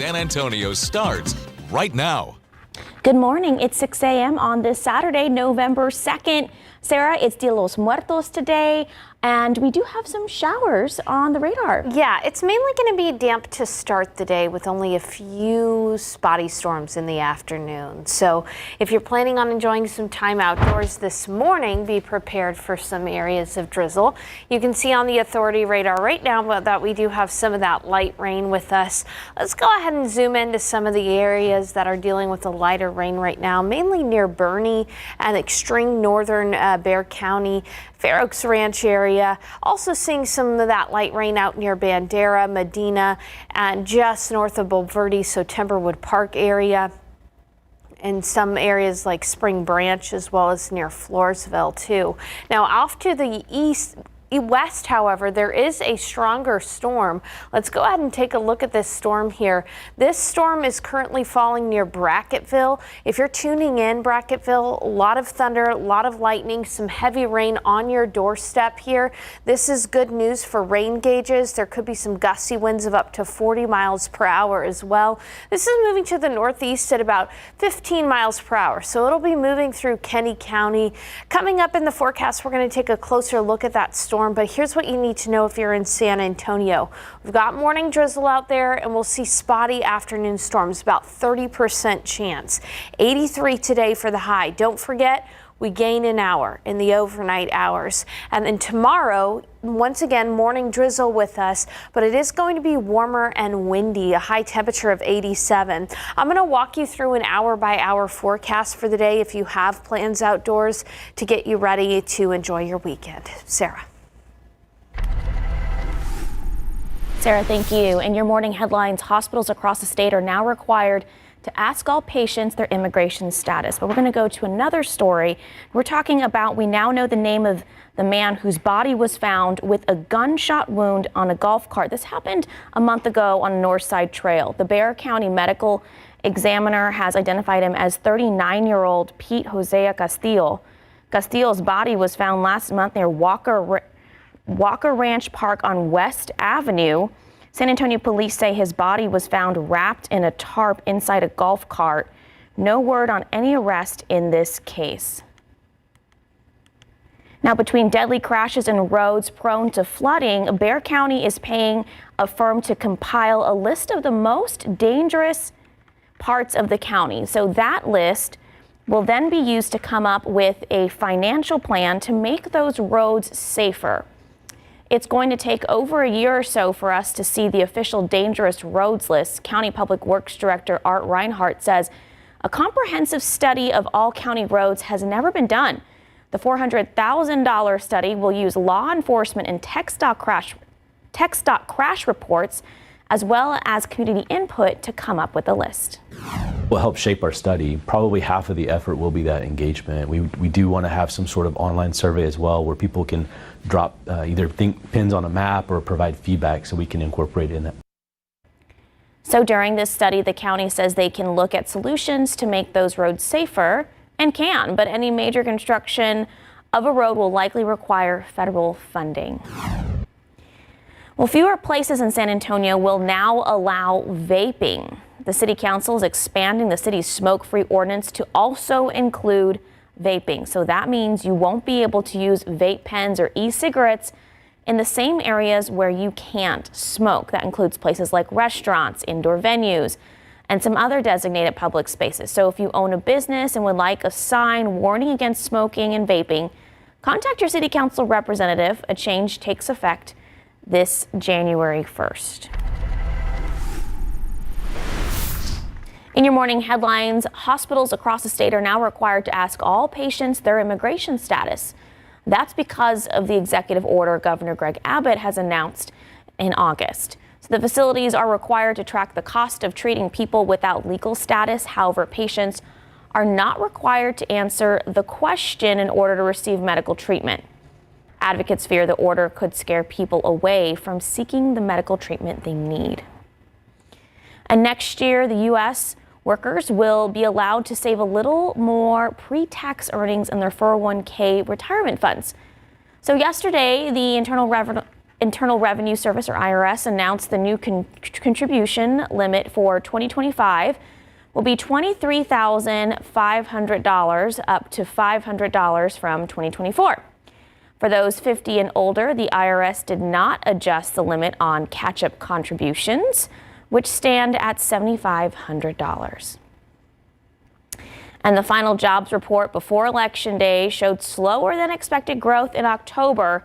San Antonio starts right now. Good morning. It's 6 a.m. on this Saturday, November 2nd. Sarah, it's Dia los Muertos today, and we do have some showers on the radar. Yeah, it's mainly going to be damp to start the day with only a few spotty storms in the afternoon. So if you're planning on enjoying some time outdoors this morning, be prepared for some areas of drizzle. You can see on the authority radar right now that we do have some of that light rain with us. Let's go ahead and zoom into some of the areas that are dealing with the lighter rain right now, mainly near Bernie and extreme northern Bexar County, Fair Oaks Ranch area. Also seeing some of that light rain out near Bandera, Medina, and just north of Bulverde, so Timberwood Park area. In some areas like Spring Branch, as well as near Floresville too. Now off to the west, however, there is a stronger storm. Let's go ahead and take a look at this storm here. This storm is currently falling near Brackettville. If you're tuning in, Brackettville, a lot of thunder, a lot of lightning, some heavy rain on your doorstep here. This is good news for rain gauges. There could be some gusty winds of up to 40 miles per hour as well. This is moving to the northeast at about 15 miles per hour. So it'll be moving through Kenny County. Coming up in the forecast, we're going to take a closer look at that storm. But here's what you need to know if you're in San Antonio. We've got morning drizzle out there, and we'll see spotty afternoon storms, about 30% chance. 83 today for the high. Don't forget, we gain an hour in the overnight hours. And then tomorrow, once again, morning drizzle with us, but it is going to be warmer and windy, a high temperature of 87. I'm going to walk you through an hour-by-hour forecast for the day if you have plans outdoors to get you ready to enjoy your weekend. Sarah. Sarah, thank you. In your morning headlines, hospitals across the state are now required to ask all patients their immigration status. But we're going to go to another story. We're talking about, we now know the name of the man whose body was found with a gunshot wound on a golf cart. This happened a month ago on a North Side Trail. The Bexar County Medical Examiner has identified him as 39-year-old Pete Hosea Castillo. Castillo's body was found last month near Walker Ranch Park on West Avenue. San Antonio police say his body was found wrapped in a tarp inside a golf cart. No word on any arrest in this case. Now, between deadly crashes and roads prone to flooding, Bexar County is paying a firm to compile a list of the most dangerous parts of the county. So that list will then be used to come up with a financial plan to make those roads safer. It's going to take over a year or so for us to see the official dangerous roads list. County Public Works Director Art Reinhardt says a comprehensive study of all county roads has never been done. The $400,000 study will use law enforcement and tech stock crash reports, as well as community input to come up with a list. Will help shape our study. Probably half of the effort will be that engagement. We do want to have some sort of online survey as well, where people can drop either pins on a map or provide feedback so we can incorporate it in that. So during this study, the county says they can look at solutions to make those roads safer, and can, but any major construction of a road will likely require federal funding. Well, fewer places in San Antonio will now allow vaping. The city council is expanding the city's smoke-free ordinance to also include vaping. So that means you won't be able to use vape pens or e-cigarettes in the same areas where you can't smoke. That includes places like restaurants, indoor venues, and some other designated public spaces. So if you own a business and would like a sign warning against smoking and vaping, contact your city council representative. A change takes effect this January 1st. In your morning headlines, hospitals across the state are now required to ask all patients their immigration status. That's because of the executive order Governor Greg Abbott has announced in August. So the facilities are required to track the cost of treating people without legal status. However, patients are not required to answer the question in order to receive medical treatment. Advocates fear the order could scare people away from seeking the medical treatment they need. And next year, the U.S. workers will be allowed to save a little more pre-tax earnings in their 401k retirement funds. So yesterday, the Internal Internal Revenue Service, or IRS, announced the new contribution limit for 2025 will be $23,500, up to $500 from 2024. For those 50 and older, the IRS did not adjust the limit on catch-up contributions, which stand at $7,500. And the final jobs report before Election Day showed slower than expected growth in October,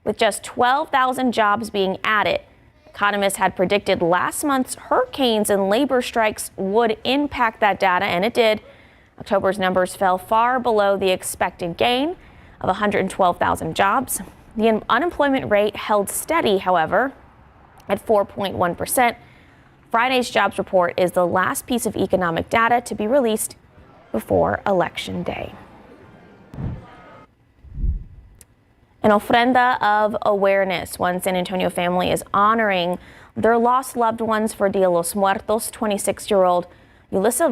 with just 12,000 jobs being added. Economists had predicted last month's hurricanes and labor strikes would impact that data, and it did. October's numbers fell far below the expected gain of 112,000 jobs. The unemployment rate held steady, however, at 4.1%. Friday's jobs report is the last piece of economic data to be released before Election Day. An ofrenda of awareness. One San Antonio family is honoring their lost loved ones for Dia de los Muertos. 26-year-old Yulissa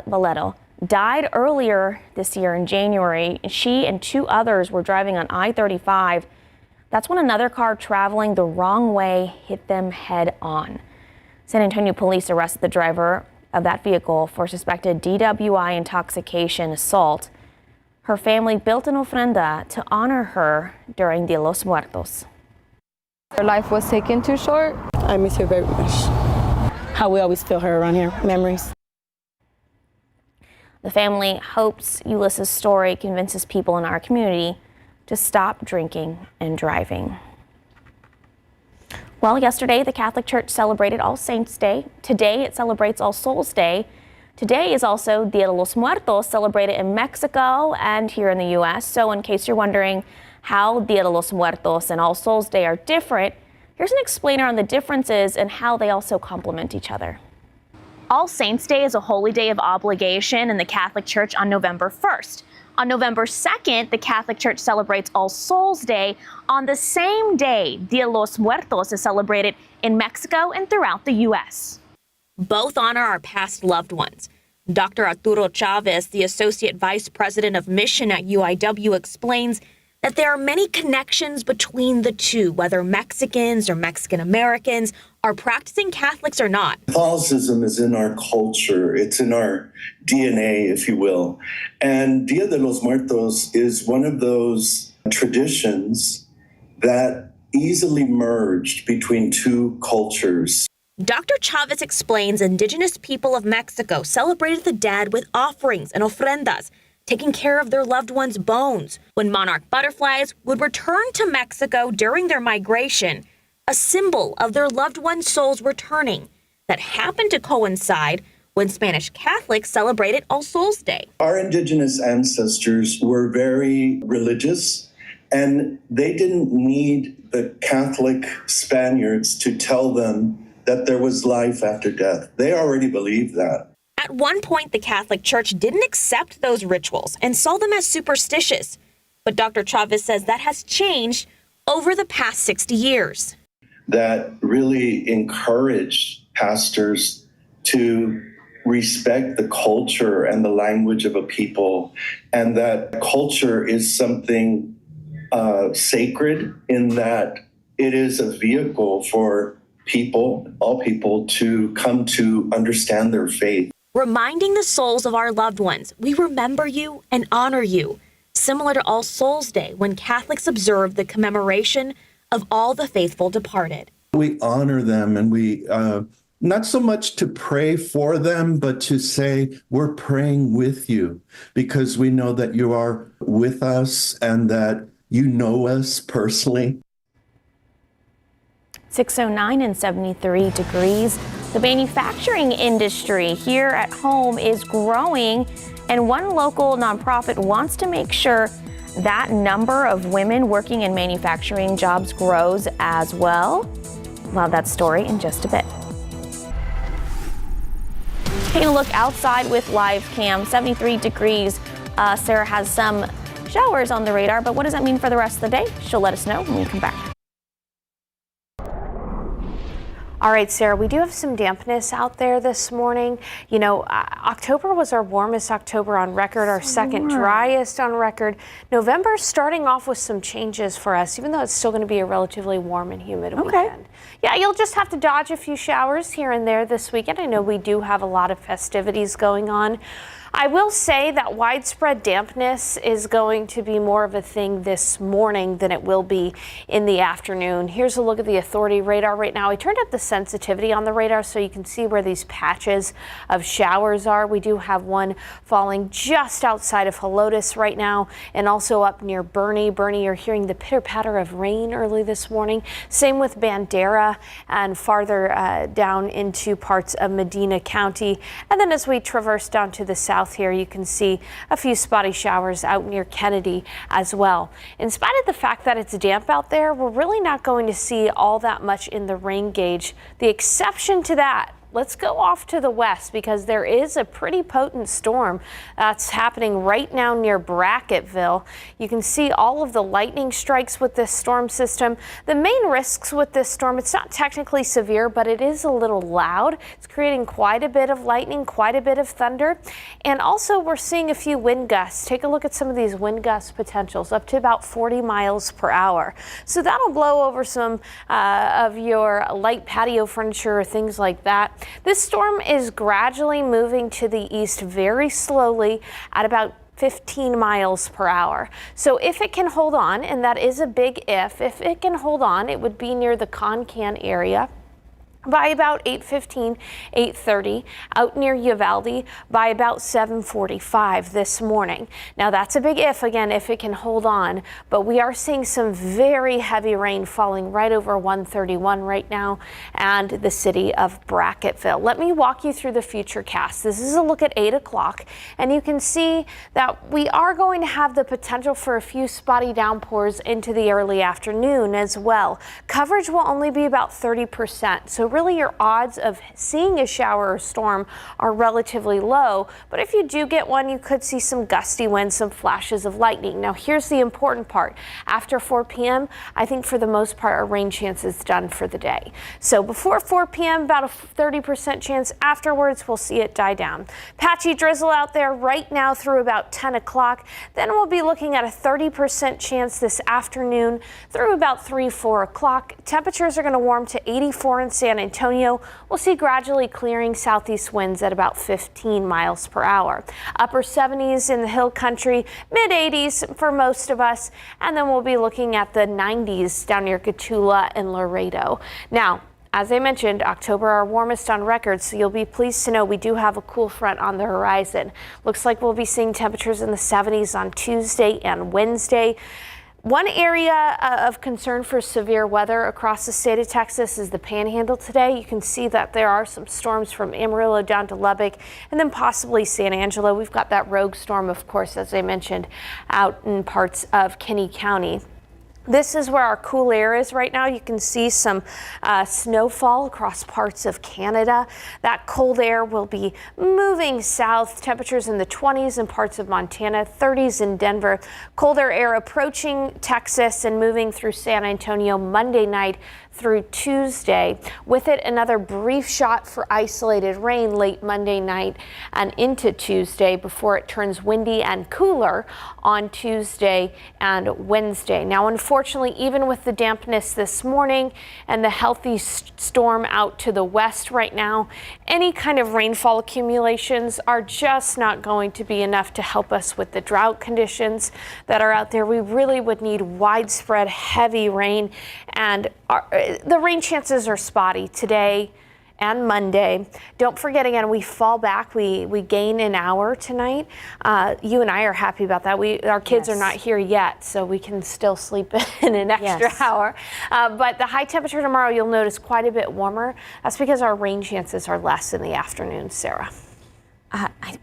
Valero died earlier this year in January. She and two others were driving on I-35. That's when another car traveling the wrong way hit them head on. San Antonio police arrested the driver of that vehicle for suspected DWI intoxication assault. Her family built an ofrenda to honor her during Dia de los Muertos. Her life was taken too short. I miss her very much. How we always feel her around here, memories. The family hopes Ulissa's story convinces people in our community to stop drinking and driving. Well, yesterday the Catholic Church celebrated All Saints' Day. Today it celebrates All Souls' Day. Today is also Dia de los Muertos, celebrated in Mexico and here in the U.S. So in case you're wondering how Dia de los Muertos and All Souls' Day are different, here's an explainer on the differences and how they also complement each other. All Saints' Day is a holy day of obligation in the Catholic Church on November 1st. On November 2nd, the Catholic Church celebrates All Souls' Day. On the same day, Dia de los Muertos is celebrated in Mexico and throughout the U.S. Both honor our past loved ones. Dr. Arturo Chavez, the Associate Vice President of Mission at UIW, explains that there are many connections between the two, whether Mexicans or Mexican Americans are practicing Catholics or not. Catholicism is in our culture. It's in our DNA, if you will. And Dia de los Muertos is one of those traditions that easily merged between two cultures. Dr. Chavez explains indigenous people of Mexico celebrated the dead with offerings and ofrendas, taking care of their loved ones' bones. When monarch butterflies would return to Mexico during their migration, a symbol of their loved ones' souls returning, that happened to coincide when Spanish Catholics celebrated All Souls' Day. Our indigenous ancestors were very religious, and they didn't need the Catholic Spaniards to tell them that there was life after death. They already believed that. At one point, the Catholic Church didn't accept those rituals and saw them as superstitious. But Dr. Chavez says that has changed over the past 60 years. That really encouraged pastors to respect the culture and the language of a people, and that culture is something sacred in that it is a vehicle for people, all people, to come to understand their faith. Reminding the souls of our loved ones, we remember you and honor you, similar to All Souls' Day, when Catholics observe the commemoration of all the faithful departed. We honor them, and we not so much to pray for them, but to say we're praying with you because we know that you are with us and that you know us personally. 609 and 73 degrees. The manufacturing industry here at home is growing, and one local nonprofit wants to make sure that number of women working in manufacturing jobs grows as well. We'll have that story in just a bit. Taking a look outside with live cam, 73 degrees. Sarah has some showers on the radar, but what does that mean for the rest of the day? She'll let us know when we come back. All right, Sarah, we do have some dampness out there this morning. You know, October was our warmest October on record, our second driest on record. November's starting off with some changes for us, even though it's still going to be a relatively warm and humid weekend. Yeah, you'll just have to dodge a few showers here and there this weekend. I know we do have a lot of festivities going on. I will say that widespread dampness is going to be more of a thing this morning than it will be in the afternoon. Here's a look at the Authority radar right now. I turned up the sensitivity on the radar so you can see where these patches of showers are. We do have one falling just outside of Helotes right now and also up near Bernie. Bernie, you're hearing the pitter-patter of rain early this morning. Same with Bandera and farther down into parts of Medina County. And then as we traverse down to the south here, you can see a few spotty showers out near Kennedy as well. In spite of the fact that it's damp out there, we're really not going to see all that much in the rain gauge. The exception to that, let's go off to the west because there is a pretty potent storm that's happening right now near Brackettville. You can see all of the lightning strikes with this storm system. The main risks with this storm, it's not technically severe, but it is a little loud. It's creating quite a bit of lightning, quite a bit of thunder. And also we're seeing a few wind gusts. Take a look at some of these wind gust potentials, up to about 40 miles per hour. So that'll blow over some of your light patio furniture or things like that. This storm is gradually moving to the east very slowly at about 15 miles per hour. So if it can hold on, and that is a big if it can hold on, it would be near the Concan area by about 8:15, 8:30, out near Uvalde by about 7:45 this morning. Now that's a big if, again, if it can hold on, but we are seeing some very heavy rain falling right over 131 right now and the city of Brackettville. Let me walk you through the future cast. This is a look at 8 o'clock, and you can see that we are going to have the potential for a few spotty downpours into the early afternoon as well. Coverage will only be about 30%, so really your odds of seeing a shower or storm are relatively low, but if you do get one, you could see some gusty winds, some flashes of lightning. Now here's the important part. After 4 p.m., I think for the most part our rain chance is done for the day. So before 4 p.m., about a 30% chance. Afterwards, we'll see it die down. Patchy drizzle out there right now through about 10 o'clock. Then we'll be looking at a 30% chance this afternoon through about 3, 4 o'clock. Temperatures are going to warm to 84 in San Antonio. We'll see gradually clearing southeast winds at about 15 miles per hour. Upper 70s in the hill country, mid 80s for most of us, and then we'll be looking at the 90s down near Cotulla and Laredo. Now, as I mentioned, October our warmest on record, so you'll be pleased to know we do have a cool front on the horizon. Looks like we'll be seeing temperatures in the 70s on Tuesday and Wednesday. One area of concern for severe weather across the state of Texas is the Panhandle today. You can see that there are some storms from Amarillo down to Lubbock and then possibly San Angelo. We've got that rogue storm, of course, as I mentioned, out in parts of Kinney County. This is where our cool air is right now. You can see some snowfall across parts of Canada. That cold air will be moving south. Temperatures in the 20s in parts of Montana, 30s in Denver. Colder air approaching Texas and moving through San Antonio Monday night through Tuesday. With it, another brief shot for isolated rain late Monday night and into Tuesday before it turns windy and cooler on Tuesday and Wednesday. Now, unfortunately, even with the dampness this morning and the healthy storm out to the west right now, any kind of rainfall accumulations are just not going to be enough to help us with the drought conditions that are out there. We really would need widespread heavy rain, and the rain chances are spotty today and Monday. Don't forget, again, we fall back. We gain an hour tonight. You and I are happy about that. Our kids are not here yet, so we can still sleep in an extra hour. But the high temperature tomorrow, you'll notice quite a bit warmer. That's because our rain chances are less in the afternoon, Sarah.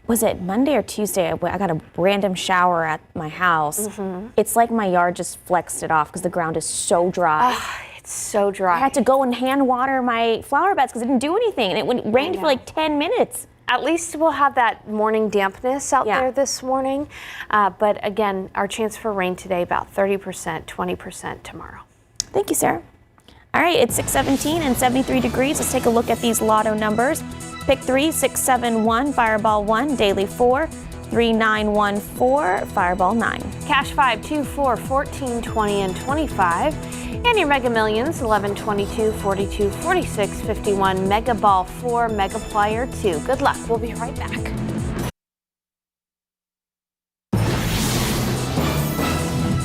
Was it Monday or Tuesday? I got a random shower at my house. It's like my yard just flexed it off because the ground is so dry. It's so dry. I had to go and hand water my flower beds because it didn't do anything, and it rained for like 10 minutes. At least we'll have that morning dampness out there this morning. But again, our chance for rain today about 30%, 20% tomorrow. Thank you, Sarah. All right, it's 6:17 and 73 degrees. Let's take a look at these lotto numbers. Pick 3, 6, 7, 1, Fireball 1, Daily 4, 3, 9, 1, 4, Fireball 9. Cash 5, 2, 4, 14, 20, and 25. And your Mega Millions, 11, 22, 42, 46, 51, Mega Ball 4, Mega Player 2. Good luck. We'll be right back.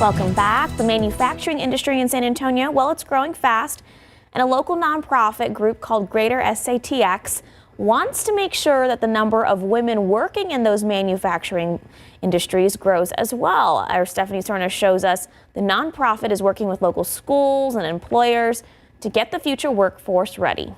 Welcome back. The manufacturing industry in San Antonio, well, it's growing fast, and a local nonprofit group called Greater SATX wants to make sure that the number of women working in those manufacturing industries grows as well. Our Stephanie Serna shows us the nonprofit is working with local schools and employers to get the future workforce ready.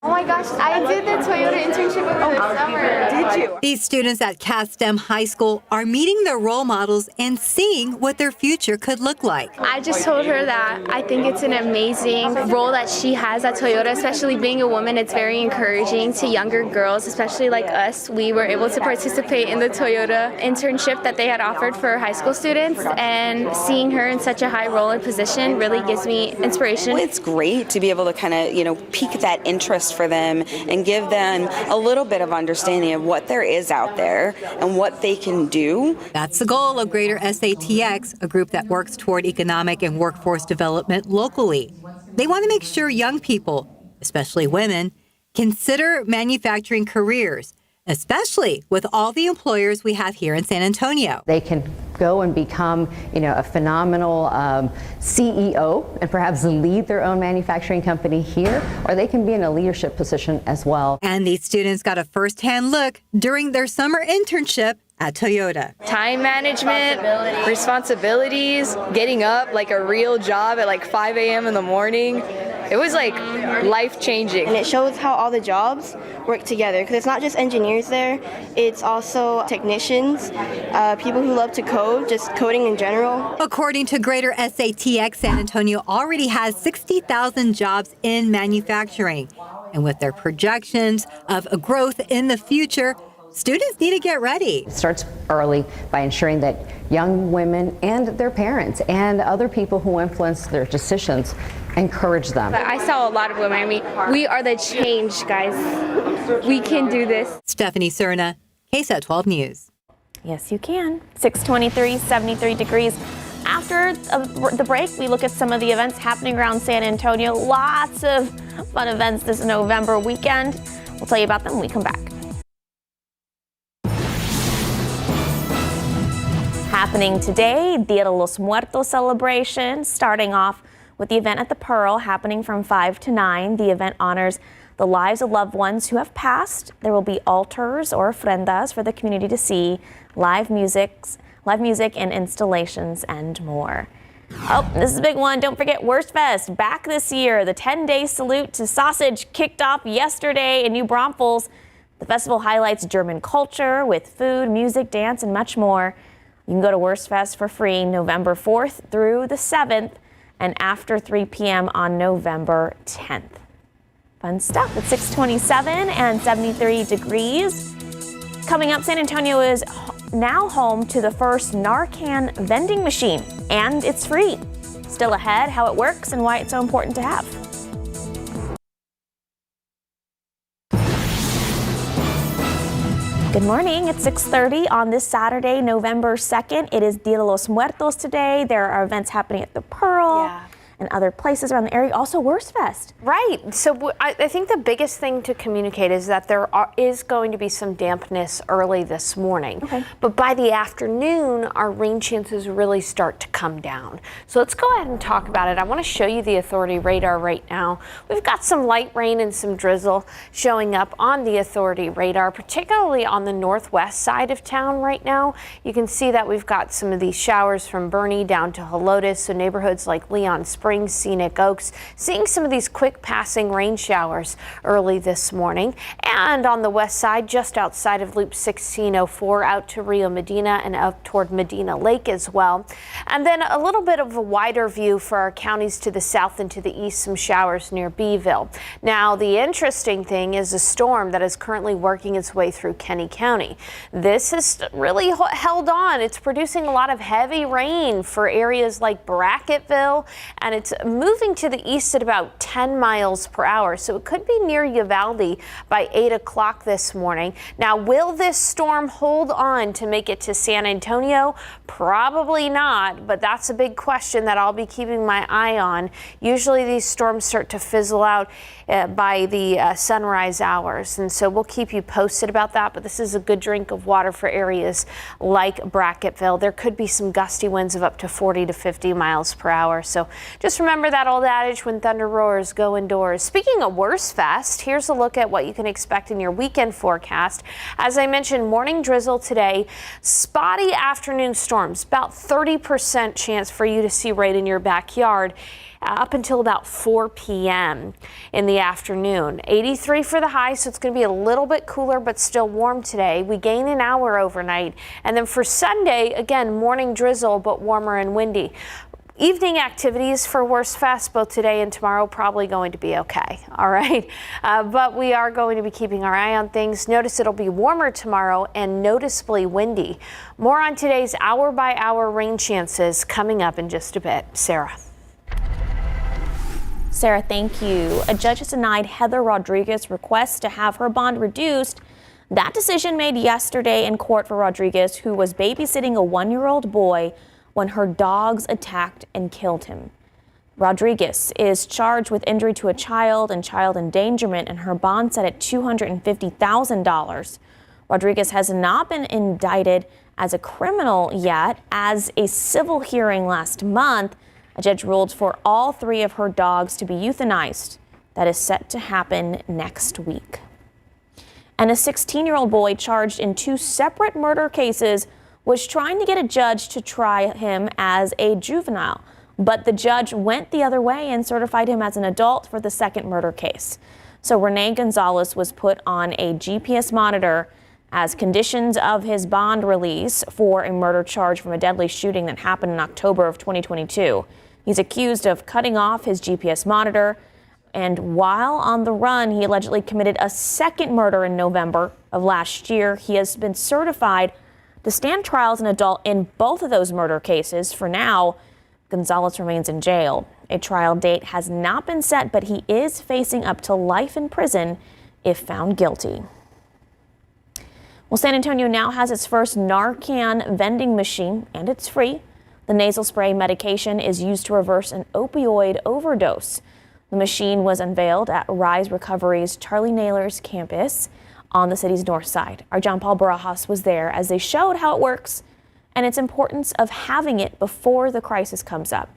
Oh my gosh, I did the Toyota internship over the summer. Did you? These students at KSAT High School are meeting their role models and seeing what their future could look like. I just told her that I think it's an amazing role that she has at Toyota, especially being a woman. It's very encouraging to younger girls, especially like us. We were able to participate in the Toyota internship that they had offered for high school students, and seeing her in such a high role and position really gives me inspiration. It's great to be able to kind of, pique that interest for them and give them a little bit of understanding of what there is out there and what they can do. That's the goal of Greater SATX, a group that works toward economic and workforce development locally. They want to make sure young people, especially women, consider manufacturing careers, especially with all the employers we have here in San Antonio. They can go and become, a phenomenal CEO and perhaps lead their own manufacturing company here, or they can be in a leadership position as well. And these students got a firsthand look during their summer internship at Toyota. Time management, responsibilities, getting up like a real job at like 5 a.m. in the morning. It was like life-changing. And it shows how all the jobs work together, because it's not just engineers there, it's also technicians, people who love to code, just coding in general. According to Greater SATX, San Antonio already has 60,000 jobs in manufacturing. And with their projections of a growth in the future, students need to get ready. It starts early by ensuring that young women and their parents and other people who influence their decisions encourage them. I saw a lot of women. We are the change, guys. We can do this. Stephanie Serna, KSAT 12 News. Yes, you can. 6:23, 73 degrees. After the break, we look at some of the events happening around San Antonio. Lots of fun events this November weekend. We'll tell you about them when we come back. Happening today, Dia de los Muertos celebration, starting off with the event at the Pearl happening from 5 to 9. The event honors the lives of loved ones who have passed. There will be altars or ofrendas for the community to see, live music and installations and more. Oh, this is a big one. Don't forget Wurst Fest back this year. The 10-day salute to sausage kicked off yesterday in New Braunfels. The festival highlights German culture with food, music, dance, and much more. You can go to Wurst Fest for free November 4th through the 7th and after 3 p.m. on November 10th. Fun stuff. It's 6:27 and 73 degrees. Coming up, San Antonio is now home to the first Narcan vending machine, and it's free. Still ahead, how it works and why it's so important to have. Good morning. It's 6:30 on this Saturday, November 2nd. It is Dia de los Muertos today. There are events happening at the Pearl and other places around the area. Also, Wurst Fest. Right. So I think the biggest thing to communicate is that there is going to be some dampness early this morning. Okay. But by the afternoon, our rain chances really start to come down. So let's go ahead and talk about it. I want to show you the Authority radar right now. We've got some light rain and some drizzle showing up on the Authority radar, particularly on the northwest side of town right now. You can see that we've got some of these showers from Bernie down to Helotes, so neighborhoods like Leon Springs, Scenic Oaks, seeing some of these quick passing rain showers early this morning. And on the west side, just outside of Loop 1604, out to Rio Medina and up toward Medina Lake as well. And then a little bit of a wider view for our counties to the south and to the east, some showers near Beeville. Now, the interesting thing is a storm that is currently working its way through Kenny County. This has really held on. It's producing a lot of heavy rain for areas like Brackettville, and it's moving to the east at about 10 miles per hour, so it could be near Uvalde by 8 o'clock this morning. Now, will this storm hold on to make it to San Antonio? Probably not, but that's a big question that I'll be keeping my eye on. Usually these storms start to fizzle out by the sunrise hours, and so we'll keep you posted about that, but this is a good drink of water for areas like Brackettville. There could be some gusty winds of up to 40 to 50 miles per hour, so just remember that old adage, when thunder roars, go indoors. Speaking of Worst Fest, here's a look at what you can expect in your weekend forecast. As I mentioned, morning drizzle today, spotty afternoon storms, about 30% chance for you to see right in your backyard. Up until about 4 p.m. in the afternoon. 83 for the high, so it's going to be a little bit cooler but still warm today. We gain an hour overnight. And then for Sunday, again, morning drizzle but warmer and windy. Evening activities for Worst Fest both today and tomorrow probably going to be okay. All right. But we are going to be keeping our eye on things. Notice it'll be warmer tomorrow and noticeably windy. More on today's hour by hour rain chances coming up in just a bit. Sarah. Sarah, thank you. A judge has denied Heather Rodriguez's request to have her bond reduced. That decision made yesterday in court for Rodriguez, who was babysitting a 1-year-old boy when her dogs attacked and killed him. Rodriguez is charged with injury to a child and child endangerment, and her bond set at $250,000. Rodriguez has not been indicted as a criminal yet. As a civil hearing last month, a judge ruled for all 3 of her dogs to be euthanized. That is set to happen next week. And a 16-year-old boy charged in 2 separate murder cases was trying to get a judge to try him as a juvenile, but the judge went the other way and certified him as an adult for the second murder case. So Rene Gonzalez was put on a GPS monitor as conditions of his bond release for a murder charge from a deadly shooting that happened in October of 2022. He's accused of cutting off his GPS monitor, and while on the run, he allegedly committed a second murder in November of last year. He has been certified to stand trial as an adult in both of those murder cases. For now, Gonzalez remains in jail. A trial date has not been set, but he is facing up to life in prison if found guilty. Well, San Antonio now has its first Narcan vending machine, and it's free. The nasal spray medication is used to reverse an opioid overdose. The machine was unveiled at Rise Recovery's Charlie Naylor's campus on the city's north side. Our John Paul Barajas was there as they showed how it works and its importance of having it before the crisis comes up.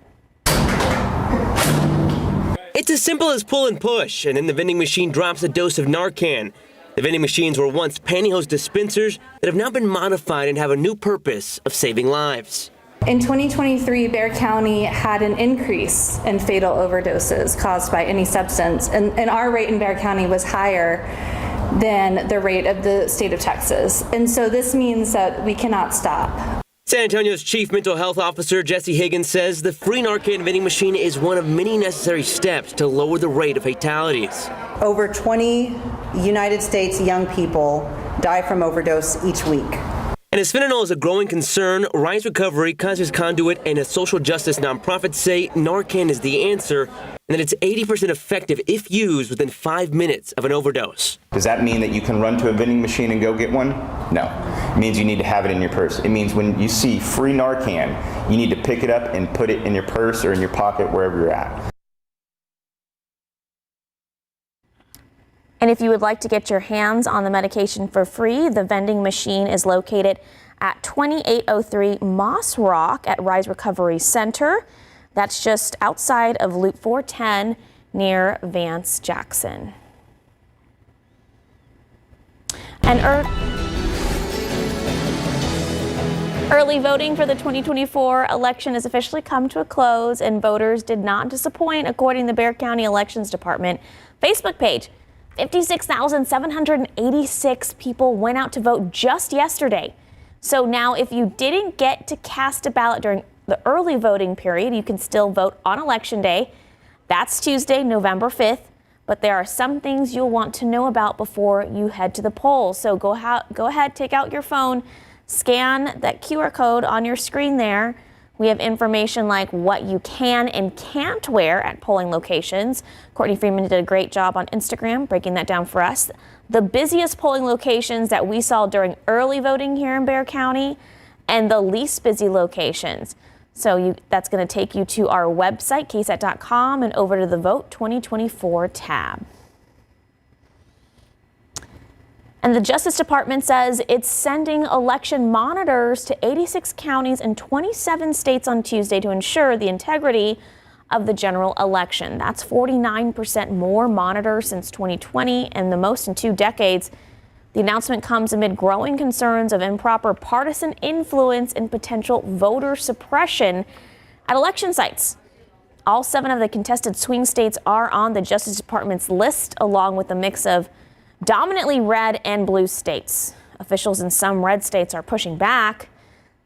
It's as simple as pull and push, and then the vending machine drops a dose of Narcan. The vending machines were once pantyhose dispensers that have now been modified and have a new purpose of saving lives. In 2023, Bexar County had an increase in fatal overdoses caused by any substance, and our rate in Bexar County was higher than the rate of the state of Texas. And so this means that we cannot stop. San Antonio's Chief Mental Health Officer Jesse Higgins says the free Narcan vending machine is one of many necessary steps to lower the rate of fatalities. Over 20 United States young people die from overdose each week. And as fentanyl is a growing concern, Rise Recovery, Kaiser's Conduit, and a social justice nonprofit say Narcan is the answer and that it's 80% effective if used within 5 minutes of an overdose. Does that mean that you can run to a vending machine and go get one? No. It means you need to have it in your purse. It means when you see free Narcan, you need to pick it up and put it in your purse or in your pocket, wherever you're at. And if you would like to get your hands on the medication for free, the vending machine is located at 2803 Moss Rock at Rise Recovery Center. That's just outside of Loop 410 near Vance Jackson. And early voting for the 2024 election has officially come to a close, and voters did not disappoint, according to the Bexar County Elections Department Facebook page. 56,786 people went out to vote just yesterday. So now if you didn't get to cast a ballot during the early voting period, you can still vote on Election Day. That's Tuesday, November 5th. But there are some things you'll want to know about before you head to the polls. So go ahead, take out your phone, scan that QR code on your screen there, We have information like what you can and can't wear at polling locations. Courtney Freeman did a great job on Instagram breaking that down for us. The busiest polling locations that we saw during early voting here in Bexar County and the least busy locations. So that's going to take you to our website, KSAT.com, and over to the Vote 2024 tab. And the Justice Department says it's sending election monitors to 86 counties and 27 states on Tuesday to ensure the integrity of the general election. That's 49% more monitors since 2020 and the most in 2 decades. The announcement comes amid growing concerns of improper partisan influence and potential voter suppression at election sites. All 7 of the contested swing states are on the Justice Department's list, along with a mix of dominantly red and blue states. Officials in some red states are pushing back.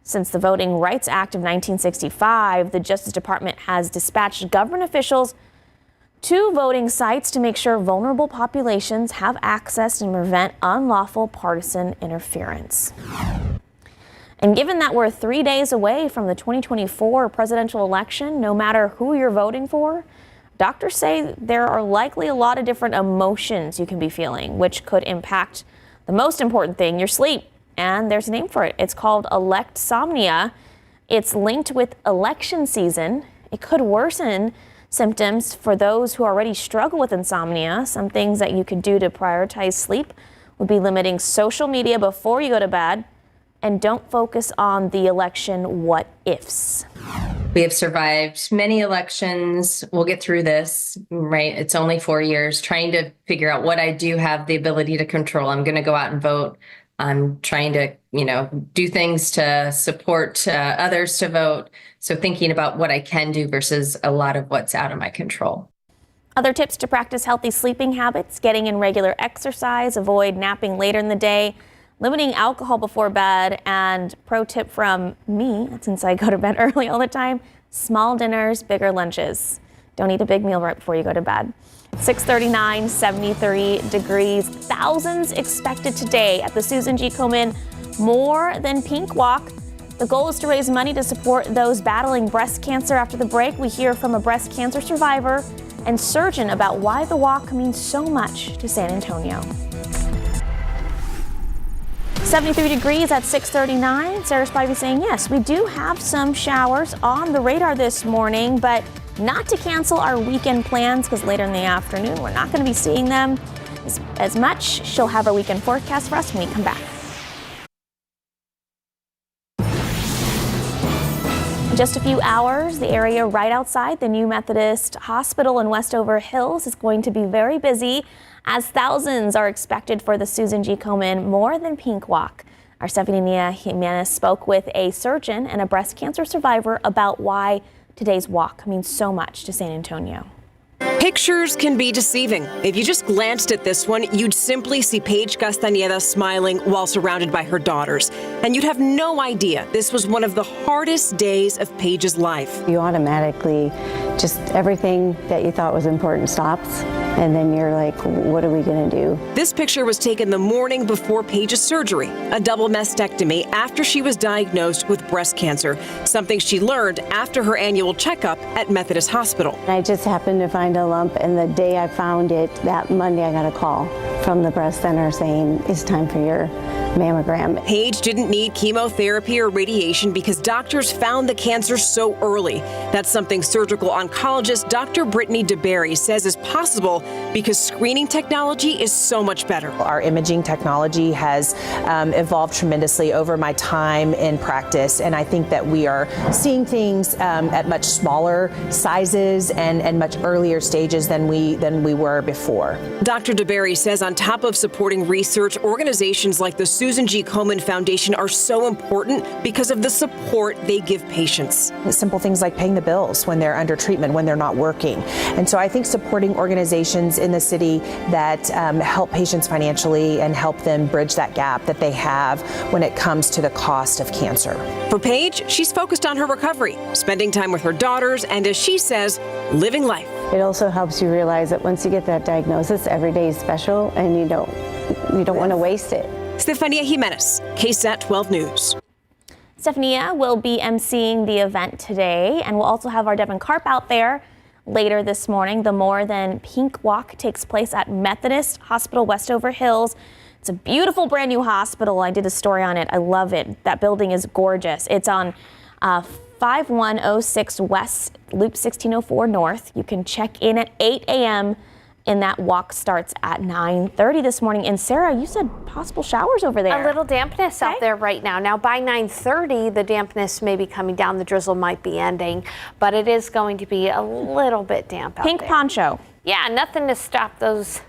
Since the Voting Rights Act of 1965, the Justice Department has dispatched government officials to voting sites to make sure vulnerable populations have access and prevent unlawful partisan interference. And given that we're 3 days away from the 2024 presidential election, no matter who you're voting for, doctors say there are likely a lot of different emotions you can be feeling, which could impact the most important thing, your sleep. And there's a name for it. It's called electsomnia. It's linked with election season. It could worsen symptoms for those who already struggle with insomnia. Some things that you could do to prioritize sleep would be limiting social media before you go to bed, and don't focus on the election what ifs. We have survived many elections. We'll get through this, right? It's only 4 years, trying to figure out what I do have the ability to control. I'm going to go out and vote. I'm trying to, do things to support others to vote. So thinking about what I can do versus a lot of what's out of my control. Other tips to practice healthy sleeping habits: getting in regular exercise, avoid napping later in the day, limiting alcohol before bed, and pro tip from me, since I go to bed early all the time, small dinners, bigger lunches. Don't eat a big meal right before you go to bed. 6:39, 73 degrees. Thousands expected today at the Susan G. Komen More Than Pink Walk. The goal is to raise money to support those battling breast cancer. After the break, we hear from a breast cancer survivor and surgeon about why the walk means so much to San Antonio. 73 degrees at 6:39. Sarah Spivey saying, yes, we do have some showers on the radar this morning, but not to cancel our weekend plans, because later in the afternoon, we're not going to be seeing them as much. She'll have our weekend forecast for us when we come back. In just a few hours, the area right outside the new Methodist Hospital in Westover Hills is going to be very busy, as thousands are expected for the Susan G. Komen More Than Pink Walk. Our Stephanie Jimenez spoke with a surgeon and a breast cancer survivor about why today's walk means so much to San Antonio. Pictures can be deceiving. If you just glanced at this one, you'd simply see Paige Castañeda smiling while surrounded by her daughters. And you'd have no idea this was one of the hardest days of Paige's life. You automatically, just everything that you thought was important stops. And then you're like, what are we going to do? This picture was taken the morning before Paige's surgery, a double mastectomy after she was diagnosed with breast cancer, something she learned after her annual checkup at Methodist Hospital. I just happened to find a lump, and the day I found it, that Monday, I got a call from the breast center saying it's time for your mammogram. Paige didn't need chemotherapy or radiation because doctors found the cancer so early. That's something surgical oncologist Dr. Brittany DeBerry says is possible because screening technology is so much better. Our imaging technology has evolved tremendously over my time in practice, and I think that we are seeing things at much smaller sizes and much earlier stages than we were before. Dr. DeBerry says on top of supporting research, organizations like the Susan G. Komen Foundation are so important because of the support they give patients. Simple things like paying the bills when they're under treatment, when they're not working. And so I think supporting organizations in the city that help patients financially and help them bridge that gap that they have when it comes to the cost of cancer. For Paige, she's focused on her recovery, spending time with her daughters, and as she says, living life. It also helps you realize that once you get that diagnosis, every day is special, and you don't want to waste it. Stefania Jimenez, KSAT 12 News. Stephania will be emceeing the event today, and we'll also have our Devin Karp out there later this morning. The More Than Pink Walk takes place at Methodist Hospital Westover Hills. It's a beautiful brand new hospital. I did a story on it. I love it. That building is gorgeous. It's on 5106 West, Loop 1604 North. You can check in at 8 a.m. and that walk starts at 9:30 this morning. And Sarah, you said possible showers over there. A little dampness out there right now. Now by 9:30, the dampness may be coming down. The drizzle might be ending, but it is going to be a little bit damp out there. Pink poncho. Yeah, nothing to stop those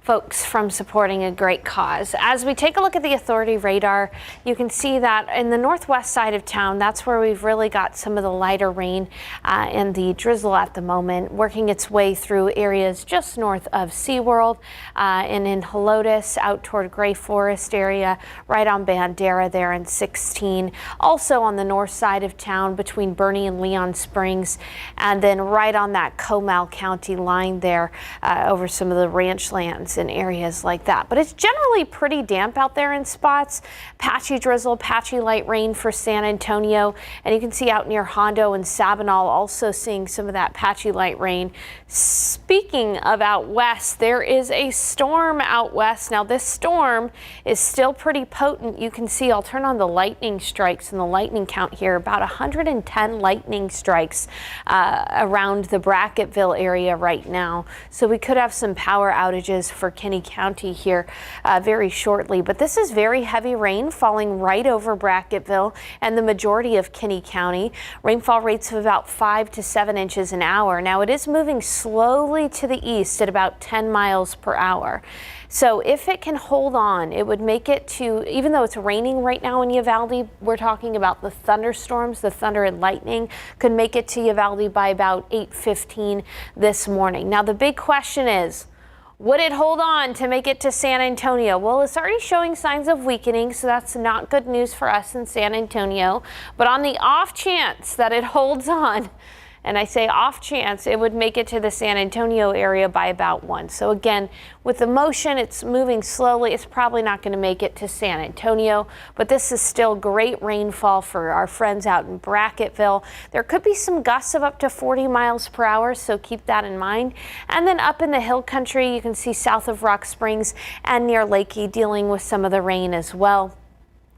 folks from supporting a great cause. As we take a look at the authority radar, you can see that in the northwest side of town, that's where we've really got some of the lighter rain and the drizzle at the moment, working its way through areas just north of SeaWorld and in Helotes out toward Gray Forest area, right on Bandera there in 16. Also on the north side of town between Bernie and Leon Springs, and then right on that Comal County line there over some of the ranch lands in areas like that. But it's generally pretty damp out there in spots. Patchy drizzle, patchy light rain for San Antonio. And you can see out near Hondo and Sabinal also seeing some of that patchy light rain. Speaking of out west, there is a storm out west. Now this storm is still pretty potent. You can see, I'll turn on the lightning strikes and the lightning count here, about 110 lightning strikes around the Brackettville area right now. So we could have some power outages for Kinney County here very shortly. But this is very heavy rain falling right over Brackettville and the majority of Kinney County. Rainfall rates of about 5 to 7 inches an hour. Now it is moving slowly to the east at about 10 miles per hour. So if it can hold on, it would make it to, even though it's raining right now in Uvalde, we're talking about the thunderstorms, the thunder and lightning could make it to Uvalde by about 8:15 this morning. Now the big question is, would it hold on to make it to San Antonio? Well, it's already showing signs of weakening, so that's not good news for us in San Antonio. But on the off chance that it holds on, and I say off chance, it would make it to the San Antonio area by about 1. So again, with the motion, it's moving slowly. It's probably not going to make it to San Antonio, but this is still great rainfall for our friends out in Brackettville. There could be some gusts of up to 40 miles per hour, so keep that in mind. And then up in the hill country, you can see south of Rock Springs and near Lakey dealing with some of the rain as well.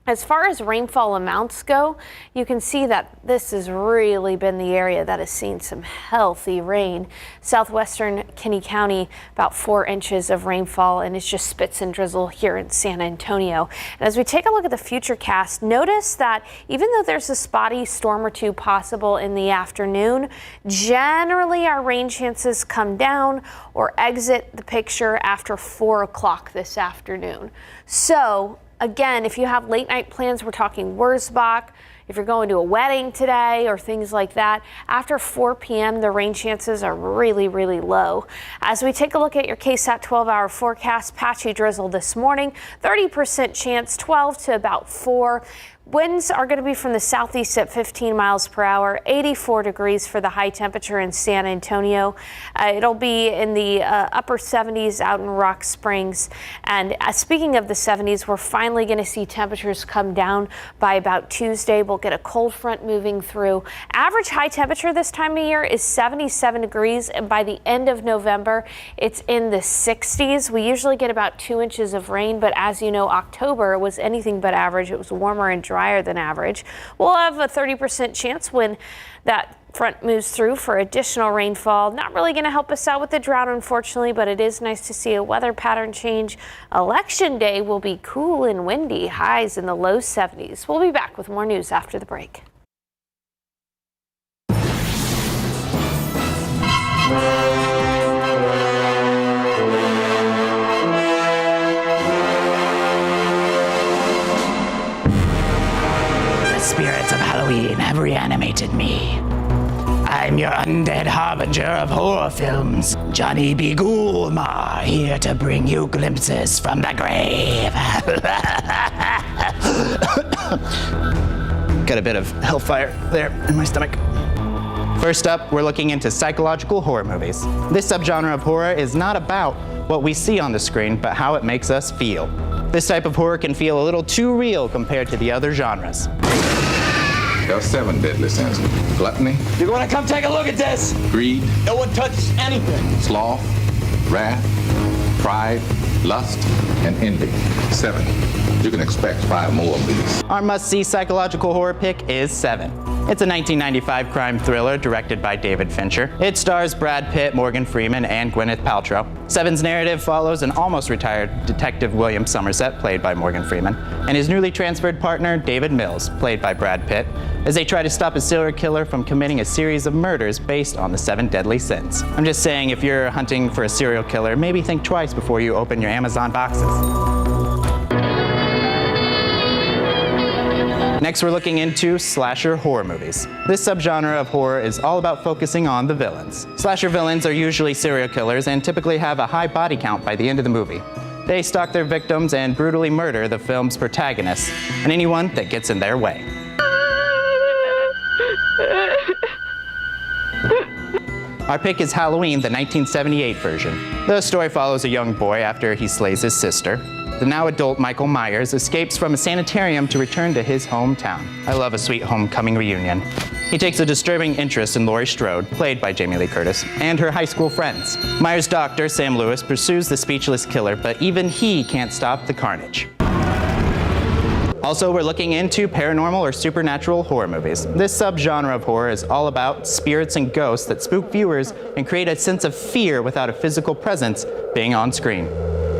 As far as rainfall amounts go, you can see that this has really been the area that has seen some healthy rain. Southwestern Kinney County, about 4 inches of rainfall, and it's just spits and drizzle here in San Antonio. And as we take a look at the futurecast, notice that even though there's a spotty storm or two possible in the afternoon, generally our rain chances come down or exit the picture after 4 o'clock this afternoon. So again, if you have late night plans, we're talking Wurzbach, if you're going to a wedding today or things like that, after 4 p.m., the rain chances are really, really low. As we take a look at your KSAT 12-hour forecast, patchy drizzle this morning, 30% chance, 12 to about 4. Winds are going to be from the southeast at 15 miles per hour, 84 degrees for the high temperature in San Antonio. It'll be in the upper 70s out in Rock Springs. And speaking of the 70s, we're finally going to see temperatures come down by about Tuesday. We'll get a cold front moving through. Average high temperature this time of year is 77 degrees, and by the end of November, it's in the 60s. We usually get about 2 inches of rain, but as you know, October was anything but average. It was warmer and drier than average. We'll have a 30% chance when that front moves through for additional rainfall. Not really going to help us out with the drought, unfortunately, but it is nice to see a weather pattern change. Election day will be cool and windy, highs in the low 70s. We'll be back with more news after the break. The spirits of Halloween have reanimated me. I'm your undead harbinger of horror films, Johnny B. Ghoulma, here to bring you glimpses from the grave. Got a bit of hellfire there in my stomach. First up, we're looking into psychological horror movies. This subgenre of horror is not about what we see on the screen, but how it makes us feel. This type of horror can feel a little too real compared to the other genres. There are 7 deadly sins. Gluttony. You're going to come take a look at this. Greed. No one touches anything. Sloth. Wrath. Pride. Lust. And envy. 7. You can expect 5 more of these. Our must-see psychological horror pick is Seven. It's a 1995 crime thriller directed by David Fincher. It stars Brad Pitt, Morgan Freeman, and Gwyneth Paltrow. Seven's narrative follows an almost retired Detective William Somerset, played by Morgan Freeman, and his newly transferred partner, David Mills, played by Brad Pitt, as they try to stop a serial killer from committing a series of murders based on the 7 deadly sins. I'm just saying, if you're hunting for a serial killer, maybe think twice before you open your Amazon boxes. Next, we're looking into slasher horror movies. This subgenre of horror is all about focusing on the villains. Slasher villains are usually serial killers and typically have a high body count by the end of the movie. They stalk their victims and brutally murder the film's protagonists and anyone that gets in their way. Our pick is Halloween, the 1978 version. The story follows a young boy after he slays his sister. The now adult Michael Myers escapes from a sanitarium to return to his hometown. I love a sweet homecoming reunion. He takes a disturbing interest in Laurie Strode, played by Jamie Lee Curtis, and her high school friends. Myers' doctor, Sam Lewis, pursues the speechless killer, but even he can't stop the carnage. Also, we're looking into paranormal or supernatural horror movies. This subgenre of horror is all about spirits and ghosts that spook viewers and create a sense of fear without a physical presence being on screen.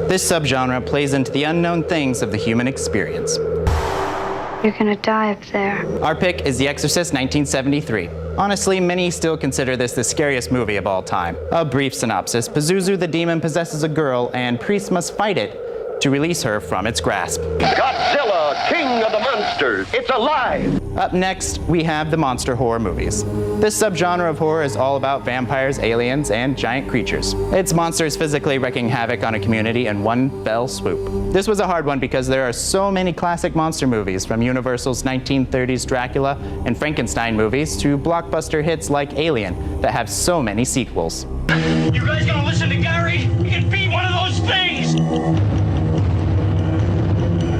This subgenre plays into the unknown things of the human experience. You're gonna die up there. Our pick is The Exorcist 1973. Honestly, many still consider this the scariest movie of all time. A brief synopsis: Pazuzu the demon possesses a girl, and priests must fight it to release her from its grasp. Godzilla, king of the monsters, it's alive! Up next, we have the monster horror movies. This subgenre of horror is all about vampires, aliens, and giant creatures. It's monsters physically wreaking havoc on a community in one fell swoop. This was a hard one because there are so many classic monster movies, from Universal's 1930s Dracula and Frankenstein movies to blockbuster hits like Alien, that have so many sequels. You guys gonna listen to Gary? He can be one of those things!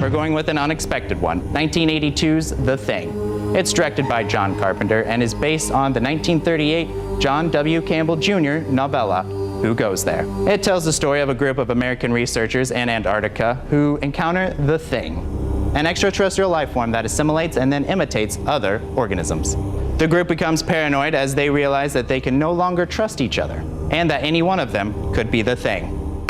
We're going with an unexpected one, 1982's The Thing. It's directed by John Carpenter and is based on the 1938 John W. Campbell Jr. novella, Who Goes There? It tells the story of a group of American researchers in Antarctica who encounter The Thing, an extraterrestrial life form that assimilates and then imitates other organisms. The group becomes paranoid as they realize that they can no longer trust each other, and that any one of them could be The Thing.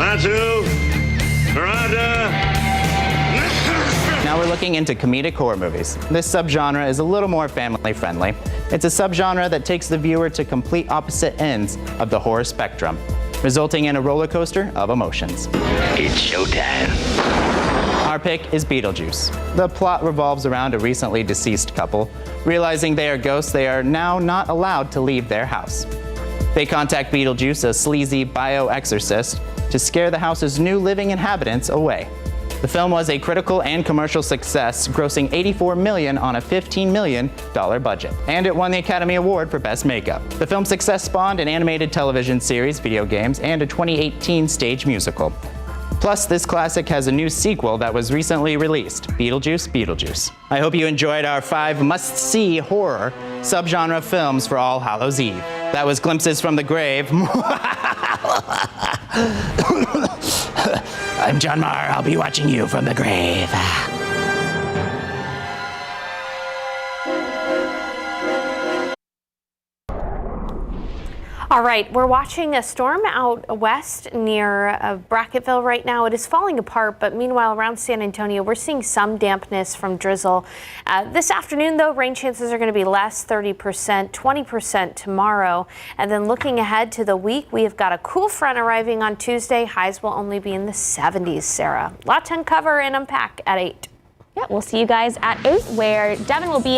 Now we're looking into comedic horror movies. This subgenre is a little more family-friendly. It's a subgenre that takes the viewer to complete opposite ends of the horror spectrum, resulting in a roller coaster of emotions. It's showtime. Our pick is Beetlejuice. The plot revolves around a recently deceased couple. Realizing they are ghosts, they are now not allowed to leave their house. They contact Beetlejuice, a sleazy bio-exorcist, to scare the house's new living inhabitants away. The film was a critical and commercial success, grossing $84 million on a $15 million budget. And it won the Academy Award for Best Makeup. The film's success spawned an animated television series, video games, and a 2018 stage musical. Plus, this classic has a new sequel that was recently released, Beetlejuice, Beetlejuice. I hope you enjoyed our 5 must-see horror subgenre films for All Hallows Eve. That was Glimpses from the Grave. I'm John Marr. I'll be watching you from the grave. All right, we're watching a storm out west near Brackettville right now. It is falling apart, but meanwhile around San Antonio, we're seeing some dampness from drizzle. This afternoon, though, rain chances are going to be less, 30%, 20% tomorrow. And then looking ahead to the week, we have got a cool front arriving on Tuesday. Highs will only be in the 70s, Sarah. Lot to uncover and unpack at 8. Yeah, we'll see you guys at 8, where Devin will be